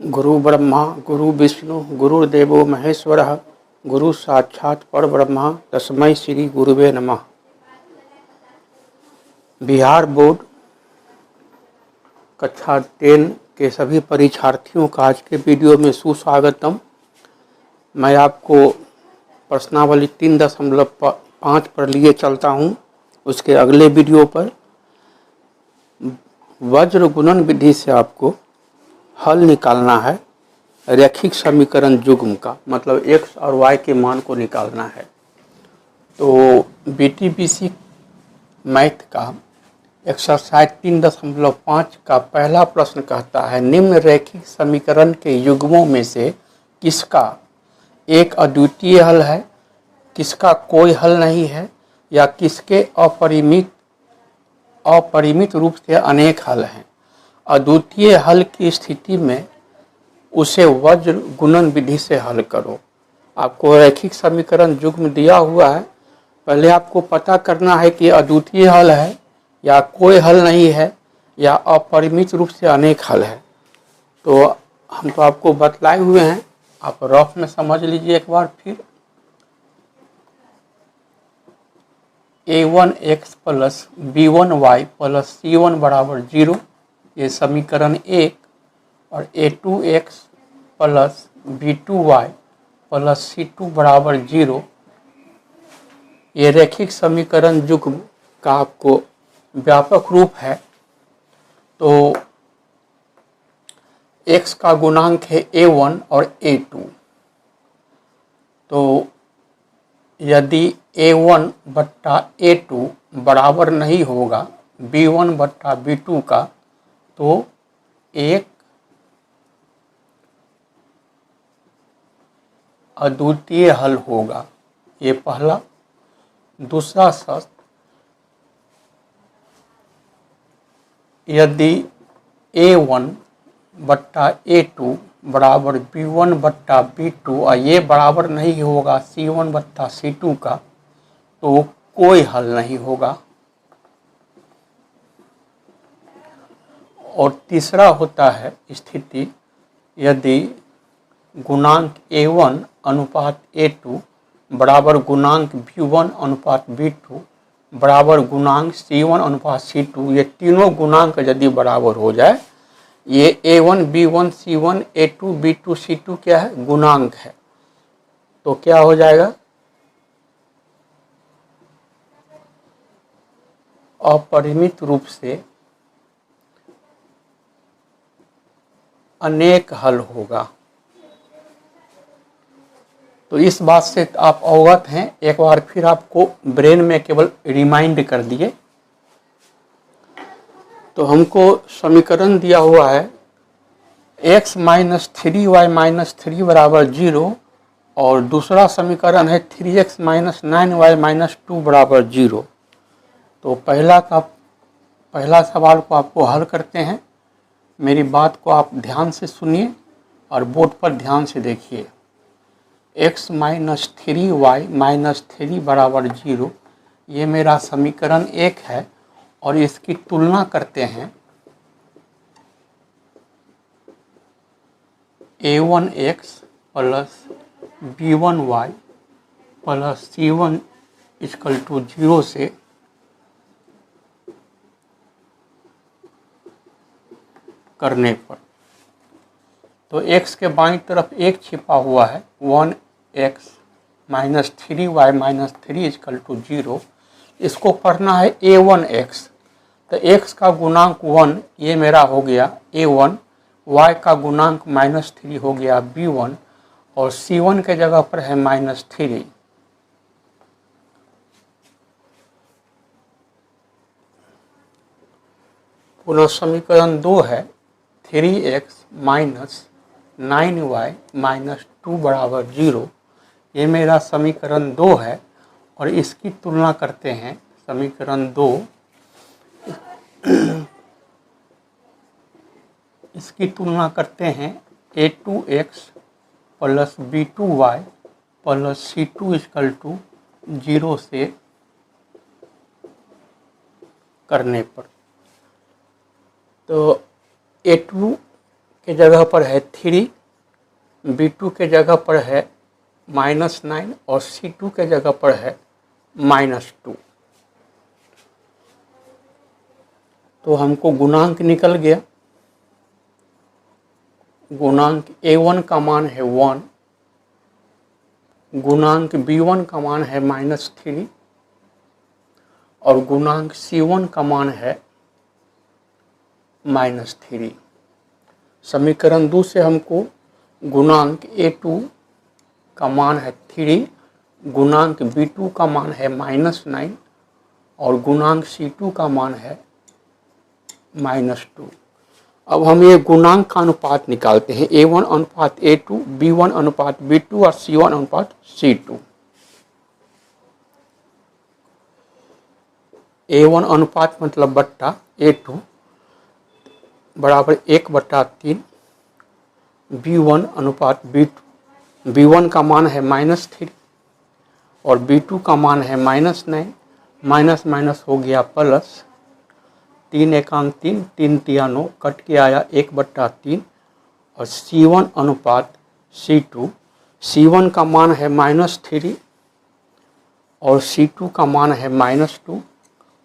गुरु ब्रह्मा गुरु विष्णु गुरुर्देवो महेश्वरः गुरु साक्षात् परब्रह्म तस्मै श्री गुरुवे नमः। बिहार बोर्ड कक्षा 10 के सभी परीक्षार्थियों का आज के वीडियो में सुस्वागतम। मैं आपको प्रश्नावली 3.5 पर लिए चलता हूं। उसके अगले वीडियो पर वज्र गुणन विधि से आपको हल निकालना है। रैखिक समीकरण युग्म का मतलब x और y के मान को निकालना है। तो BTBC मैथ का एक्सरसाइज 3.5 का पहला प्रश्न कहता है निम्न रैखिक समीकरण के युग्मों में से किसका एक अद्वितीय हल है, किसका कोई हल नहीं है, या किसके अपरिमित रूप से अनेक हल हैं। अद्वितीय हल की स्थिति में उसे वज्र गुणन विधि से हल करो। आपको रैखिक समीकरण युग्म दिया हुआ है, पहले आपको पता करना है कि अद्वितीय हल है या कोई हल नहीं है या अपरिमित रूप से अनेक हल है। तो हम तो आपको बतलाए हुए हैं, आप रफ में समझ लीजिए एक बार फिर। a1x plus b1y plus c1 बराबर 0, ये समीकरण 1, और a2x plus b2y plus c2 बराबर 0, ये रैखिक समीकरण युग्म का आपको व्यापक रूप है। तो x का गुणांक है a1 और a2। तो यदि a1 बट्टा a2 बराबर नहीं होगा b1 बट्टा b2 का, तो एक अद्वितीय हल होगा। ये पहला। दूसरा शर्त, यदि a1 बट्टा a2 बराबर b1 बट्टा b2 और ये बराबर नहीं होगा c1 बट्टा c2 का, तो कोई हल नहीं होगा। और तीसरा होता है स्थिति, यदि गुणांक a1 अनुपात a2 बराबर गुणांक b1 अनुपात b2 बराबर गुणांक c1 अनुपात c2, ये तीनों गुणांक यदि बराबर हो जाए, ये a1 b1 c1 a2 b2 c2 क्या है, गुणांक है, तो क्या हो जाएगा, अपरिमित रूप से अनेक हल होगा। तो इस बात से आप अवगत हैं। एक बार फिर आपको ब्रेन में केवल रिमाइंड कर दिए। तो हमको समीकरण दिया हुआ है x माइनस 3y माइनस 3 बराबर 0, और दूसरा समीकरण है 3x माइनस 9y माइनस 2 बराबर 0। तो पहला सवाल को आपको हल करते हैं। मेरी बात को आप ध्यान से सुनिए और बोर्ड पर ध्यान से देखिए। x माइनस 3y माइनस 3 बराबर 0, ये मेरा समीकरण 1 है, और इसकी तुलना करते हैं a1x plus b1y plus c1 equal to 0 से। करने पर तो x के बाईं तरफ 1 छिपा हुआ है, 1x minus 3y minus 3 equal to 0। इसको करना है a1x, तो x का गुणांक 1, ये मेरा हो गया a1, y का गुणांक माइनस 3 हो गया b1, और c1 के जगह पर है माइनस 3। पुनः समीकरण 2 है 3x माइनस 9y माइनस 2 बराबर 0, ये मेरा समीकरण 2 है, और इसकी तुलना करते हैं समीकरण 2। इसकी तुलना करते हैं a2x plus b2y plus c2 equal to 0 से करने पर। तो a2 के जगह पर है 3, B2 के जगह पर है -9 और C2 के जगह पर है -2। तो हमको गुणांक निकल गया। गुणांक A1 का मान है 1, गुणांक B1 का मान है -3 और गुणांक C1 का मान है -3। समीकरण 2 से हमको गुणांक A2 का मान है 3, गुणांक B2 का मान है -9 और गुणांक C2 का मान है -2। अब हम ये गुणांक का अनुपात निकालते हैं, A1 अनुपात A2, B1 अनुपात B2 और C1 अनुपात C2। A1 अनुपात मतलब बट्टा A2 बराबर 1/3, B1 अनुपात B2, B1 का मान है -3 और B2 का मान है -9, माइनस माइनस हो गया प्लस, 3 एकांक 3, 3 तिया 9, कट के आया 1/3 और C1 अनुपात C2, C1 का मान है -3 और C2 का मान है -2,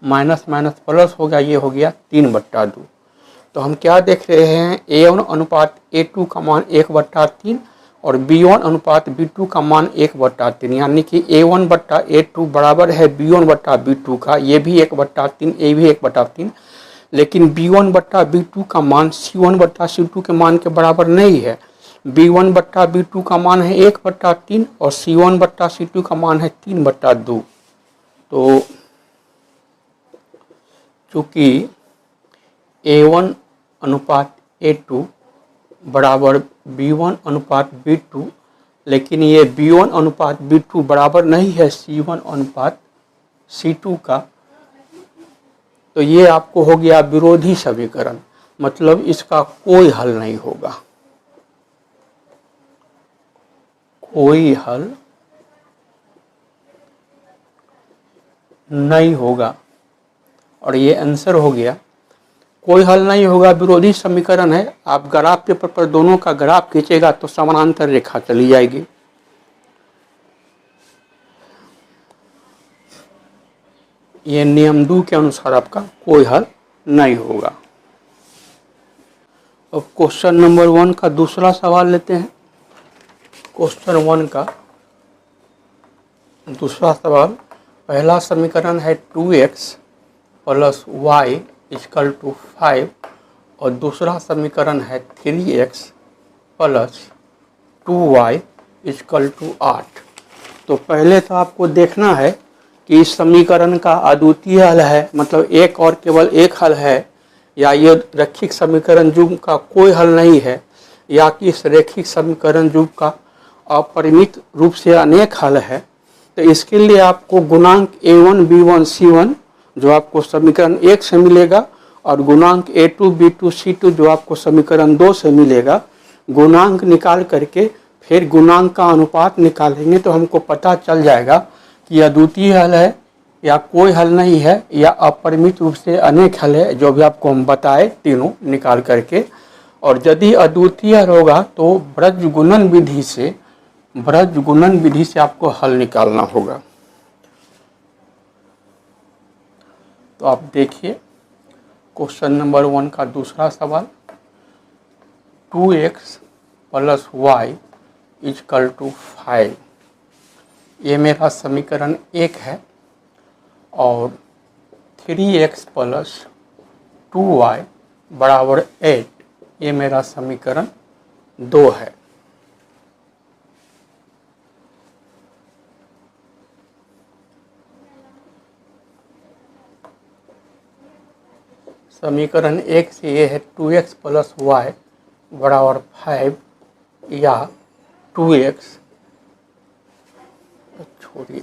माइनस माइनस प्लस हो गया, ये हो गया 3/2। तो हम क्या देख रहे हैं, A1 अनुपात A2 का मान 1/3 और B1 अनुपात B2 का मान 1/3, यानी कि A1/A2 बराबर है B1/B2 का, ये भी 1/3, ये भी 1/3, लेकिन B1/B2 का मान C1/C2 के मान के बराबर नहीं है। B1/B2 का मान है 1/3 और C1/C2 का मान है 3/2। तो चूँकि A1 अनुपात A2 बराबर B1 अनुपात B2, लेकिन ये B1 अनुपात B2 बराबर नहीं है C1 अनुपात C2 का, तो ये आपको हो गया विरोधी समीकरण, मतलब इसका कोई हल नहीं होगा, कोई हल नहीं होगा। और ये आंसर हो गया, कोई हल नहीं होगा, विरोधी समीकरण है। आप ग्राफ पेपर पर दोनों का ग्राफ खींचेगा तो समानांतर रेखा चली जाएगी। ये नियम 2 के अनुसार आपका कोई हल नहीं होगा। अब क्वेश्चन नंबर 1 का दूसरा सवाल लेते हैं। क्वेश्चन 1 का दूसरा सवाल, पहला समीकरण है 2x + y = 5 और दूसरा समीकरण है 3x + 2y = 8। तो पहले तो आपको देखना है कि इस समीकरण का अद्वितीय हल है, मतलब एक और केवल एक हल है, या ये रैखिक समीकरण युग्म का कोई हल नहीं है, या कि इस रैखिक समीकरण युग्म का अपरिमित रूप से अनेक हल है। तो इसके लिए आपको गुणांक A1 B1 C1 जो आपको समीकरण 1 से मिलेगा और गुणांक A2 B2 C2 जो आपको समीकरण 2 से मिलेगा, गुणांक निकाल करके फिर गुणांक का अनुपात निकालेंगे तो हमको पता चल जाएगा कि अद्वितीय हल है या कोई हल नहीं है या अपरिमित रूप से अनेक हल है, जो भी आपको हम बताए तीनों निकाल करके। और यदि अद्वितीय हल होगा तो ब्रज गुणन विधि से आपको हल निकालना होगा। तो आप देखिए क्वेश्चन नंबर 1 का दूसरा सवाल, 2x + y = 5, ये मेरा समीकरण 1 है और 3x + 2y = 8, ये मेरा समीकरण 2 है। समीकरण 1 से ये है 2x + y = 5 या 2x, छोड़िए,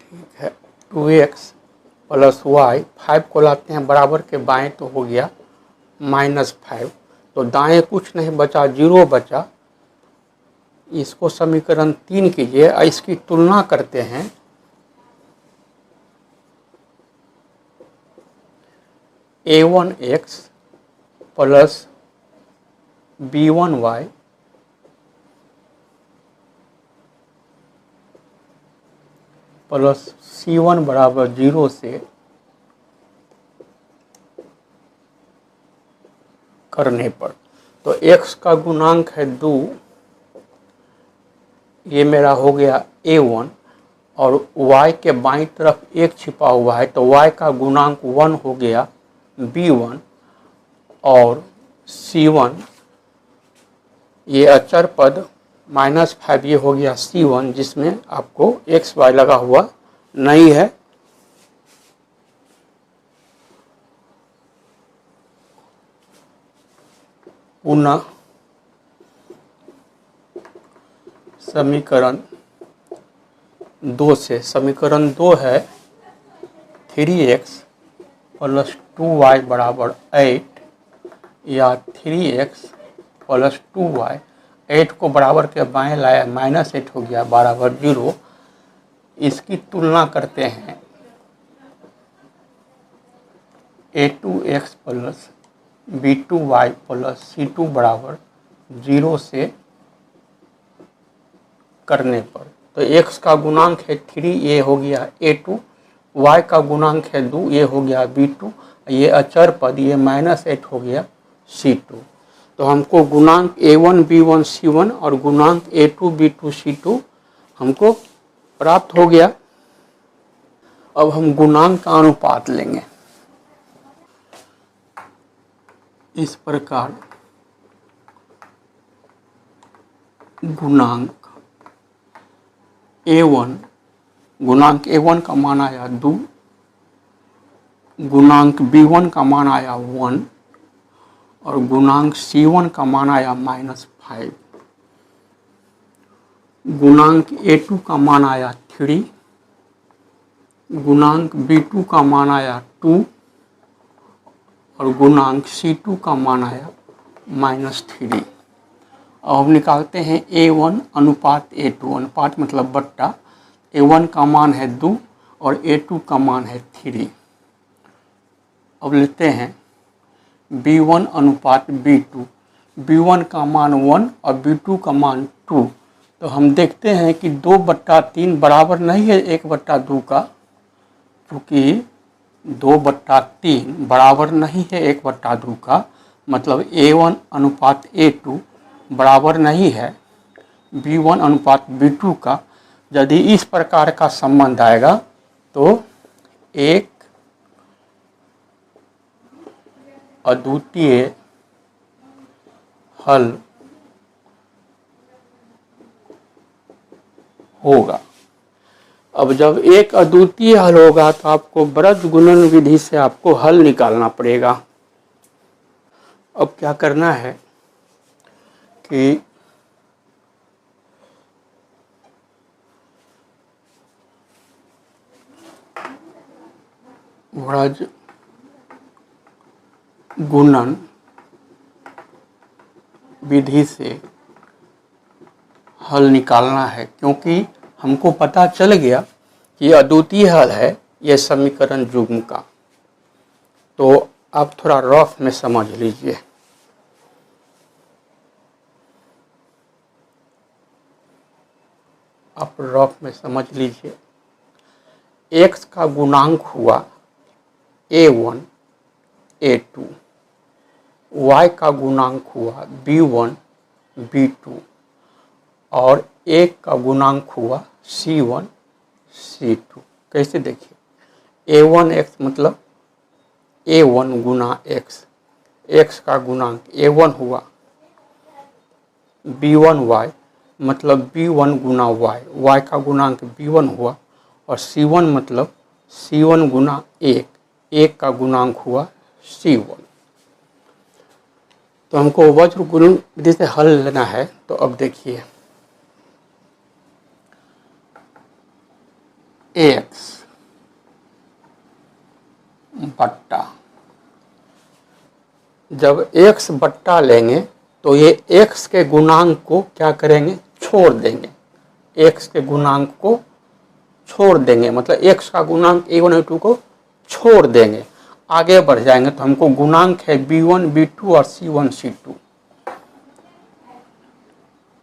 ठीक है, 2x + y, 5 को लाते हैं बराबर के बाएं तो हो गया -5, तो दाएं कुछ नहीं बचा, 0 बचा। इसको समीकरण 3 कीजिए, इसकी तुलना करते हैं a1x plus b1y plus c1 बराबर 0 से करने पर, तो x का गुणांक है 2, ये मेरा हो गया a1, और y के बाईं तरफ 1 छिपा हुआ है, तो y का गुणांक 1 हो गया b1, और c1 ये अचर पद -5 ये हो गया c1, जिसमें आपको x y लगा हुआ नहीं है। पुनः समीकरण 2 से, समीकरण 2 है 3x प्लस 2y बराबर 8, या 3x प्लस 2y, 8 को बराबर के बाएं लाया -8 हो गया बराबर 0। इसकी तुलना करते हैं a2x plus b2y plus c2 बराबर 0 से करने पर, तो x का गुणांक है 3, ये हो गया a2, y का गुणांक है 2, ये हो गया b2, ये अचर पद ये -8 हो गया c2। तो हमको गुणांक a1 b1 c1 और गुणांक a2 b2 c2 हमको प्राप्त हो गया। अब हम गुणांक का अनुपात लेंगे। इस प्रकार गुणांक a1 का मान आया 2, गुणांक b1 का मान आया 1, और गुणांक c1 का मान आया -5, गुणांक a2 का मान आया 3, गुणांक b2 का मान आया 2, और गुणांक c2 का मान आया -3। अब हम निकालते हैं a1 अनुपात a2, अनुपात मतलब बट्टा, a1 का मान है 2 और a2 का मान है 3। अब लेते हैं b1 अनुपात b2, b1 का मान 1 और b2 का मान 2, तो हम देखते हैं कि 2/3 बराबर नहीं है 1/2 का, क्योंकि 2/3 बराबर नहीं है 1/2 का, मतलब a1 अनुपात a2 बराबर नहीं है b1 अनुपात b2 का। यदि इस प्रकार का संबंध आएगा तो एक अद्वितीय हल होगा। अब जब एक अद्वितीय हल होगा तो आपको वृत्त गुणन विधि से आपको हल निकालना पड़ेगा। अब क्या करना है कि वृत्त गुणन विधि से हल निकालना है, क्योंकि हमको पता चल गया कि अद्वितीय हल है यह समीकरण युग्म का। तो आप थोड़ा रफ में समझ लीजिए। आप रफ में समझ लीजिए। x का गुणांक हुआ a1 a2, y का गुणांक हुआ b1 b2, और एक का गुणांक हुआ c1 c2। कैसे देखिए, a1x मतलब a1 गुना x का गुणांक a1 हुआ, b1y मतलब b1 गुना y का गुणांक b1 हुआ, और c1 मतलब c1 गुना एक का गुणांक हुआ c1। तो हमको वज्र गुणन विधि से हल लेना है। तो अब देखिए, x बट्टा, जब x बट्टा लेंगे तो ये x के गुणांक को क्या करेंगे, छोड़ देंगे। x के गुणांक को छोड़ देंगे, मतलब x का गुणांक a1 a2 को छोड़ देंगे। आगे बढ़ जाएंगे तो हमको गुणांक है B1 B2 और C1 C2,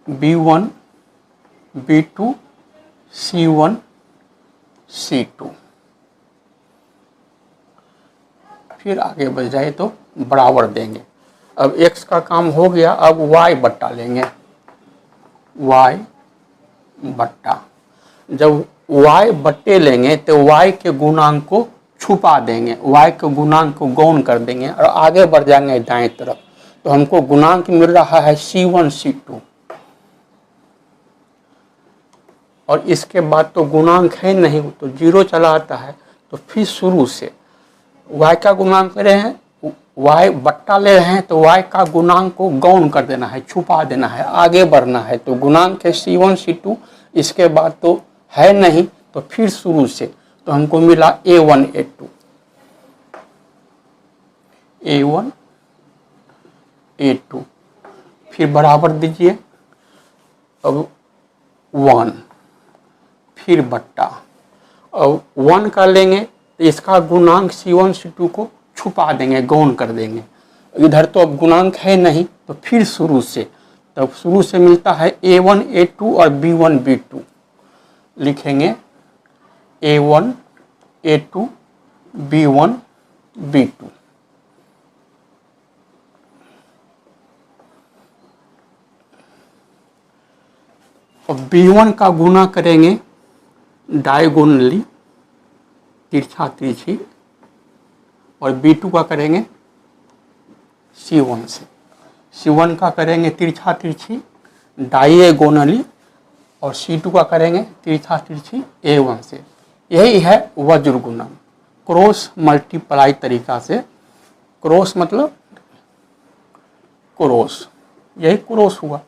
B1 B2 C1 C2। फिर आगे बढ़ जाए तो बराबर देंगे। अब x का काम हो गया, अब y बट्टा लेंगे, y बट्टा। जब y बट्टे लेंगे तो y के गुणांक को छुपा देंगे, y के गुणांक को गौण कर देंगे और आगे बढ़ जाएंगे दाएं तरफ। तो हमको गुणांक मिल रहा है C1 C2, और इसके बाद तो गुणांक है नहीं, तो जीरो चला आता है। तो फिर शुरू से y का गुणांक ले रहे हैं, y बट्टा ले रहे हैं, तो y का गुणांक को गौण कर देना है, छुपा देना है, आगे बढ़ना है। तो गुणांक है C1 C2, इसके बाद तो है नहीं, तो फिर शुरू से तो हमको मिला A1 A2, A1 A2। फिर बराबर दीजिए, अब 1, फिर बट्टा। अब 1 का लेंगे तो इसका गुणांक C1 C2 को छुपा देंगे, गौण कर देंगे। इधर तो अब गुणांक है नहीं, तो फिर शुरू से, तब शुरू से मिलता है A1 A2 और B1 B2। लिखेंगे A1 A2 B1 B2। और B1 का गुना करेंगे डायगोनली, तिरछा तिरछी, और B2 का करेंगे C1 से। C1 का करेंगे तिरछा तिरछी डायगोनली, और C2 का करेंगे तिरछा तिरछी A1 से। यही है वज्र गुणन, क्रॉस मल्टीप्लाई तरीका से। क्रॉस मतलब क्रॉस, यही क्रॉस हुआ,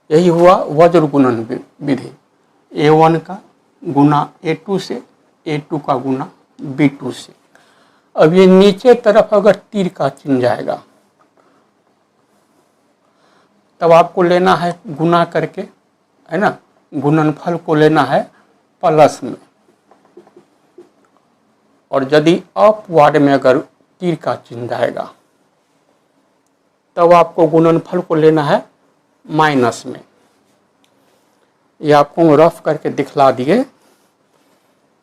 यही हुआ वज्र गुणन विधि। A1 का गुना A2 से, A2 का गुना B2 से। अब ये नीचे तरफ अगर तीर का चिन्ह जाएगा तब आपको लेना है गुना करके, है ना, गुणनफल को लेना है प्लस में। और यदि अपवार्ड में अगर तीर का चिन्ह जाएगा तब आपको गुणनफल को लेना है माइनस में। ये आपको रफ करके दिखला दिए।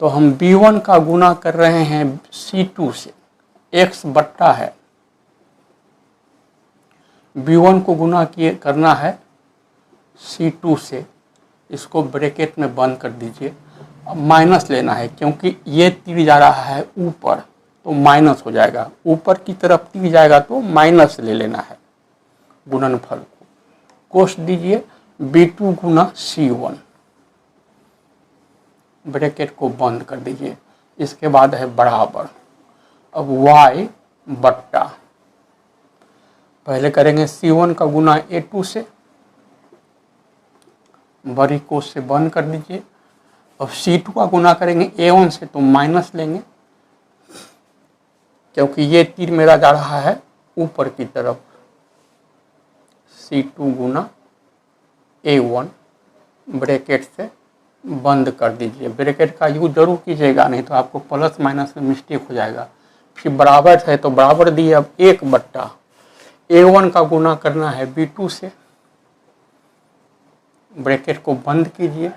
तो हम B1 का गुना कर रहे हैं C2 से, x बट्टा है, B1 को गुना किए करना है C2 से, इसको ब्रैकेट में बंद कर दीजिए। अब माइनस लेना है, क्योंकि ये तीर जा रहा है ऊपर तो माइनस हो जाएगा, ऊपर की तरफ तीर जाएगा तो माइनस ले लेना है गुणनफल को। कोष्ट दीजिए B2 गुना C1, ब्रैकेट को बंद कर दीजिए। इसके बाद है बराबर। अब y बट्टा, पहले करेंगे C1 का गुना A2 से, बड़ी कोष्ट से बंद कर दीजिए। अब C2 का गुना करेंगे A1 से, तो माइनस लेंगे, क्योंकि ये तीर मेरा जा रहा है ऊपर की तरफ। C2 गुना A1, ब्रैकेट से बंद कर दीजिए। ब्रैकेट का यूज जरूर कीजिएगा, नहीं तो आपको प्लस माइनस में मिस्टेक हो जाएगा। फिर बराबर है तो बराबर दिए। अब 1 बट्टा A1 का गुना करना है B2 से, ब्रैकेट को बंद कीजिए।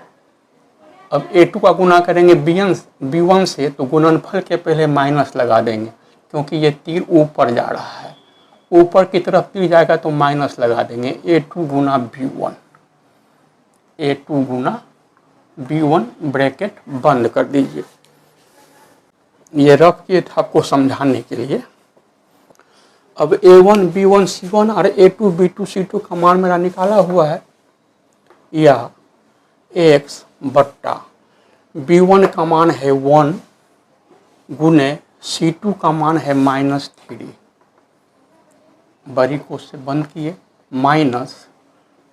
अब A2 का गुना करेंगे B1 से, तो गुणनफल के पहले माइनस लगा देंगे, क्योंकि ये तीर ऊपर जा रहा है, ऊपर की तरफ तीर जाएगा तो माइनस लगा देंगे। A2 गुना B1, A2 गुना B1, ब्रैकेट बंद कर दीजिए। ये रफ किए थे आपको समझाने के लिए। अब A1 B1 C1 और A2 B2 C2 का मान मेरा निकाला हुआ है, या x बट्टा B1 का मान है 1 गुने C2 का मान है -3, बड़ी कोष्ठ से बंद किए, माइनस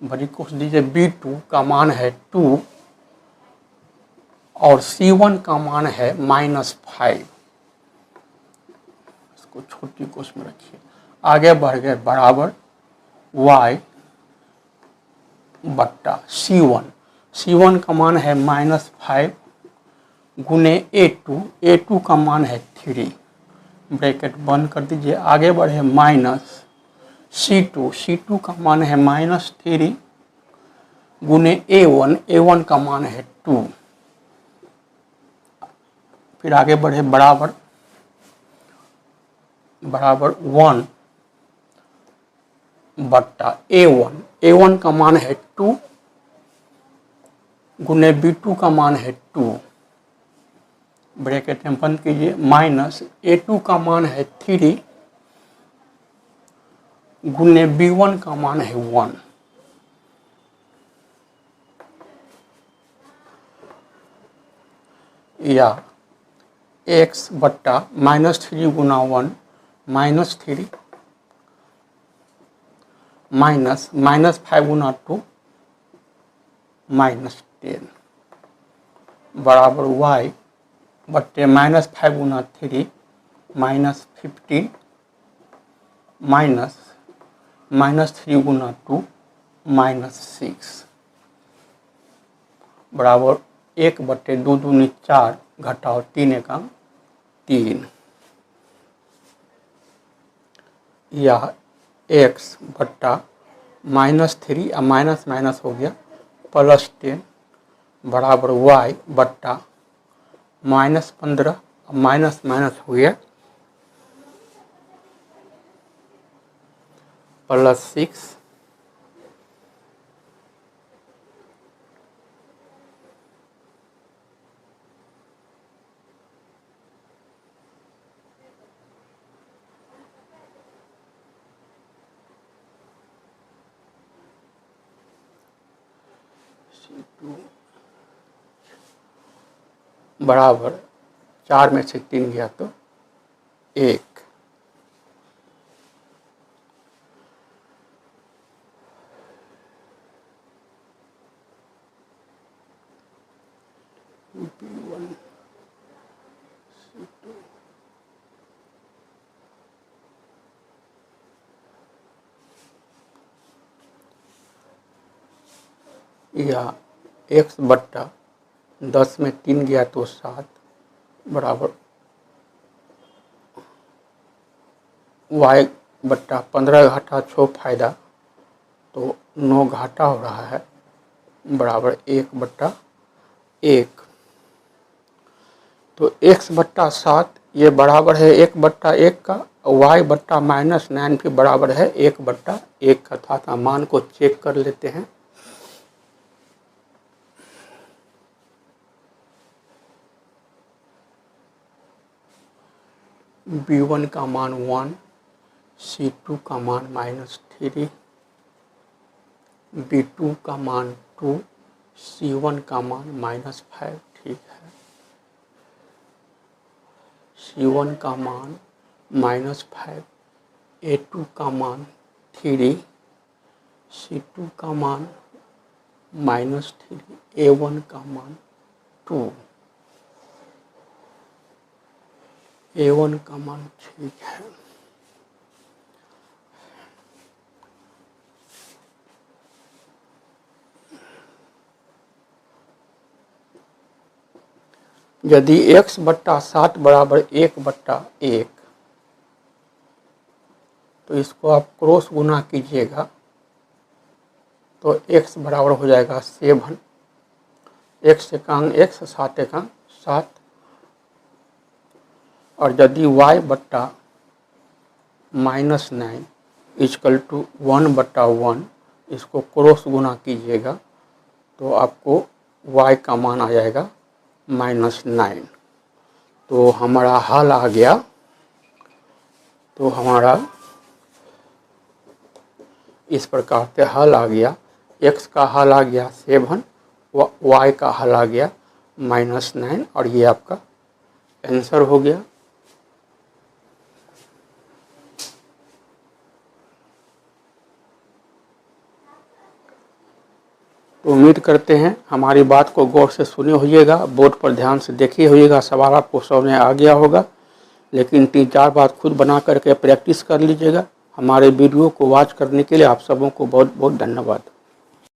बड़ी कोष्ठ दीजिए B2 का मान है 2 और C1 का मान है -5। इसको छोटी कोष्ठ में रखिए। आगे बढ़ गए बराबर y बट्टा C1 का मान है -5 गुने A2 का मान है 3, ब्रैकेट बंद कर दीजिए। आगे बढ़े माइनस C2 का मान है -3 गुने A1 का मान है 2। फिर आगे बढ़े बराबर 1 बट्टा A1 का मान है 2 गुने B2 का मान है 2, ब्रैकेट में बंद कीजिए। माइनस A2 का मान है 3 गुने B1 का मान है 1। या x बट्टा -3 गुना 1 -3 -5 गुना 2 -10 बराबर y बट्टे -5 गुना 3 -15 -3 गुना 2 -6 बराबर 1 बट्टे 2 दूनी 4 घटाओ 3 एका 3। या x बट्टा -3 और माइनस हो गया +10 बराबर y बट्टा -15 माइनस हो गया +6 बराबर 4 में से 3 गया तो 1। या x बट्टा 10 में 3 गया तो 7 बराबर y बट्टा 15 घाटा 6 फायदा तो 9 घाटा हो रहा है बराबर 1 बट्टा 1। तो x बट्टा 7 ये बराबर है 1 बट्टा 1 का, y बट्टा -9 भी बराबर है 1 बट्टा 1 का था। मान को चेक कर लेते हैं। B1 का मान 1, C2 का मान -3, B2 का मान 2, C1 का मान -5। ठीक है, C1 का मान -5, A2 का मान 3, C2 का मान -3, A1 का मान 2, A1 का मान ठीक है। यदि x बट्टा 7 बराबर 1 बट्टा 1 तो इसको आप क्रॉस गुना कीजिएगा तो x बराबर हो जाएगा 7, x एकांग x 7 एकांग 7। और यदि y बट्टा -9 इक्वल टू 1 बट्टा 1 इसको क्रॉस गुना कीजिएगा तो आपको y का मान आ जाएगा -9। तो हमारा हल आ गया। तो हमारा इस प्रकार से हल आ गया। x का हल आ गया 7, y का हल आ गया -9 और ये आपका आंसर हो गया। तो उम्मीद करते हैं हमारी बात को गौर से सुने होइएगा, बोर्ड पर ध्यान से देखिए होइएगा, सवाल आपको समझ में आ गया होगा। लेकिन 3-4 बार खुद बना करके प्रैक्टिस कर लीजिएगा। हमारे वीडियो को वॉच करने के लिए आप सबों को बहुत बहुत धन्यवाद।